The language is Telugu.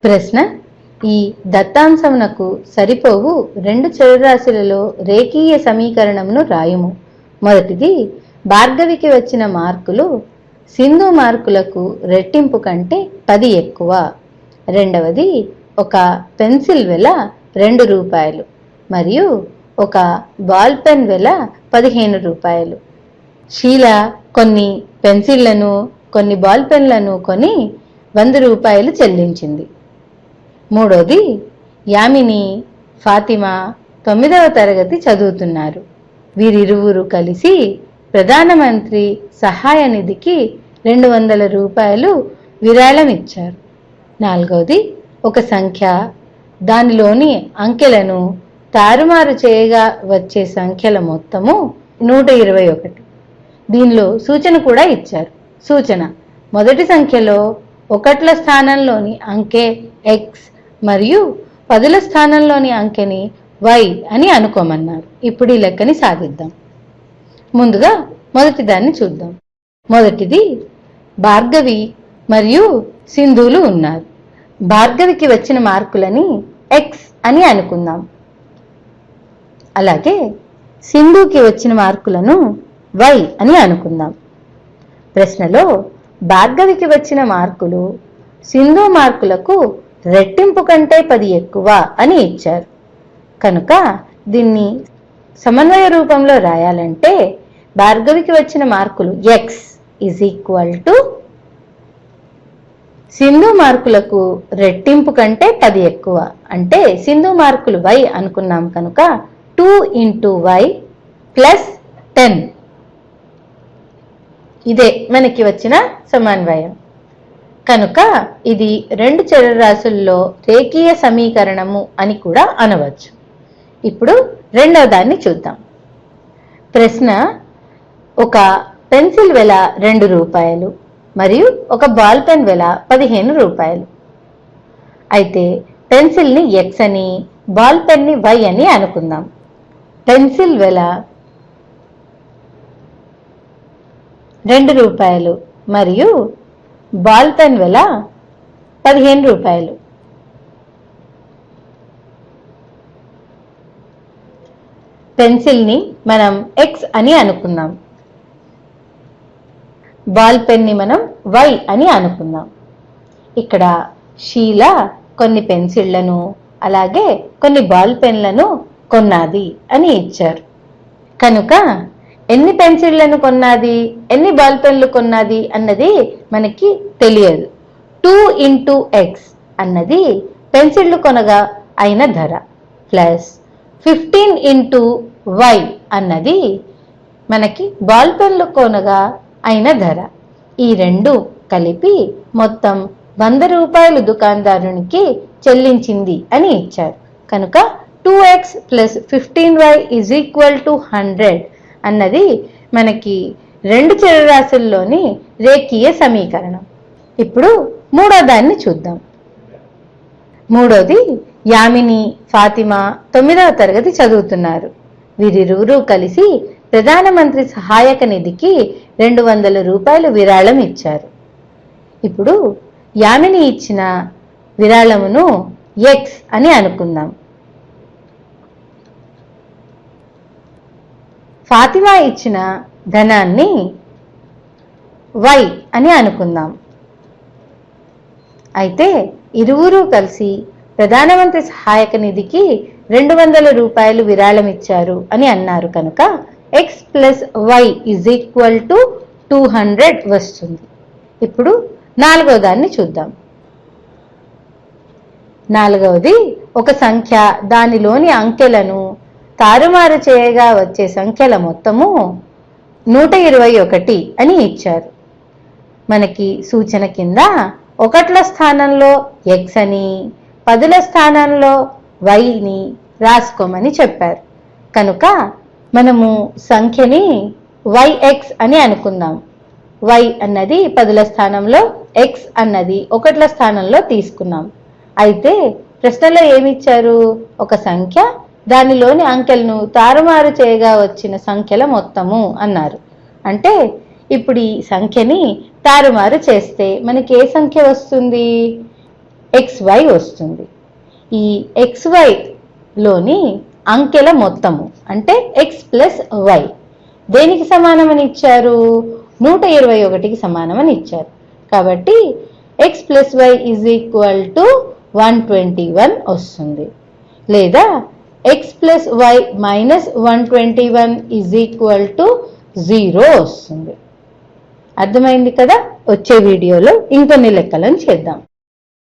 ప్రశ్న: ఈ దత్తాంశమునకు సరిపోవు రెండు చరరాశులలో రేఖీయ సమీకరణమును రాయుము. మొదటిది, భార్గవికి వచ్చిన మార్కులు సింధు మార్కులకు రెట్టింపు కంటే 10 ఎక్కువ. రెండవది, ఒక పెన్సిల్ వెల 2 రూపాయలు మరియు ఒక బాల్ పెన్ వెల 15 రూపాయలు. షీల కొన్ని పెన్సిళ్లను కొన్ని బాల్ పెన్లను కొని 100 రూపాయలు చెల్లించింది. మూడోది, యామిని, ఫాతిమా 9వ తరగతి చదువుతున్నారు. వీరిరువురు కలిసి ప్రధానమంత్రి సహాయ నిధికి 200 రూపాయలు విరాళం ఇచ్చారు. నాలుగవది, ఒక సంఖ్య దానిలోని అంకెలను తారుమారు చేయగా వచ్చే సంఖ్యల మొత్తము 121. దీనిలో సూచన కూడా ఇచ్చారు. సూచన: మొదటి సంఖ్యలో 1ల స్థానంలోని అంకె x మరియు 10ల స్థానంలోని అంకెని y అని అనుకోమన్నారు. ఇప్పుడు ఈ లెక్కని సాధిద్దాం. ముందుగా మొదటి దాన్ని చూద్దాం. మొదటిది, భార్గవి మరియు సింధులు ఉన్నారు. భార్గవికి వచ్చిన మార్కులని x అని అనుకుందాం. అలాగే సింధుకి వచ్చిన మార్కులను y అని అనుకుందాం. ప్రశ్నలో భార్గవికి వచ్చిన మార్కులు సింధు మార్కులకు రెట్టింపు కంటే 10 ఎక్కువ అని ఇచ్చారు. కనుక దీన్ని సమన్వయ రూపంలో రాయాలంటే భార్గవికి వచ్చిన మార్కులు x = సింధు మార్కులకు రెట్టింపు కంటే 10 ఎక్కువ. అంటే సింధు మార్కులు y అనుకున్నాం కనుక 2 × y + 10. ఇదే మనకి వచ్చిన సమన్వయం. కనుక ఇది రెండు చరరాశుల్లో రేఖీయ సమీకరణము అని కూడా అనవచ్చు. ఇప్పుడు రెండవ దాన్ని చూద్దాం. ప్రశ్న: ఒక పెన్సిల్ వెల 2 రూపాయలు మరియు ఒక బాల్ పెన్ వెల 15 రూపాయలు. అయితే పెన్సిల్ని x అని బాల్ పెన్ని y అని అనుకుందాం. పెన్సిల్ వెల 2 రూపాయలు మరియు బాల్ పెన్ వెల 15 రూపాయలు. పెన్సిల్ని మనం x అని అనుకుందాం. బాల్ పెన్ని మనం y అని అనుకుందాం. ఇక్కడ షీల కొన్ని పెన్సిళ్లను అలాగే కొన్ని బాల్ పెన్లను కొన్నది అని ఇచ్చారు. కనుక ఎన్ని పెన్సిళ్లను కొన్నది, ఎన్ని బాల్ పెన్లు కొన్నది అన్నది మనకి తెలియదు. 2 × x అన్నది పెన్సిళ్లు కొనగా అయిన ధర ప్లస్ 15 × y అన్నది మనకి బాల్ పెన్లు కొనగా అయిన ధర. ఈ రెండు కలిపి మొత్తం 100 రూపాయలు దుకాణదారునికి చెల్లించింది అని ఇచ్చారు. కనుక 2x + 15y = 100 అన్నది మనకి రెండు చరరాశుల్లోని రేఖీయ సమీకరణం. ఇప్పుడు మూడో దాన్ని చూద్దాం. మూడోది, యామిని, ఫాతిమా 9వ తరగతి చదువుతున్నారు. వీరిరువురు కలిసి ప్రధానమంత్రి సహాయక నిధికి 200 రూపాయలు విరాళం ఇచ్చారు. ఇప్పుడు యామిని ఇచ్చిన విరాళమును x అని అనుకుందాం. ఫాతిమా ఇచ్చిన ధనాన్ని y అని అనుకుందాం. అయితే ఇరువురు కలిసి ప్రధానమంత్రి సహాయక నిధికి 200 రూపాయలు విరాళం ఇచ్చారు అని అన్నారు కనుక x + y = 200 వస్తుంది. ఇప్పుడు నాలుగో దాన్ని చూద్దాం. నాలుగవది, ఒక సంఖ్య దానిలోని అంకెలను తారుమారు చేయగా వచ్చే సంఖ్యల మొత్తము 121 అని ఇచ్చారు. మనకి సూచన కింద 1ల స్థానంలో x అని 10ల స్థానంలో y ని రాసుకోమని చెప్పారు. కనుక మనము సంఖ్యని yx అని అనుకుందాం. y అన్నది 10ల స్థానంలో, x అన్నది 1ల స్థానంలో తీసుకున్నాం. అయితే ప్రశ్నలో ఏమిచ్చారు? ఒక సంఖ్య దానిలోని అంకెలను తారుమారు చేయగా వచ్చిన సంఖ్యల మొత్తము అన్నారు. అంటే ఇప్పుడు ఈ సంఖ్యని తారుమారు చేస్తే మనకి ఏ సంఖ్య వస్తుంది? xy వస్తుంది. ఈ xyలోని అంకెల మొత్తము అంటే x ప్లస్ y దేనికి సమానమని ఇచ్చారు? 121కి సమానమని ఇచ్చారు. కాబట్టి x plus y is equal to 121 వస్తుంది. లేదా x plus y minus 121 is equal to 0 వస్తుంది. అర్థమైంది కదా? వచ్చే వీడియోలో ఇంకొన్ని లెక్కలను చేద్దాం.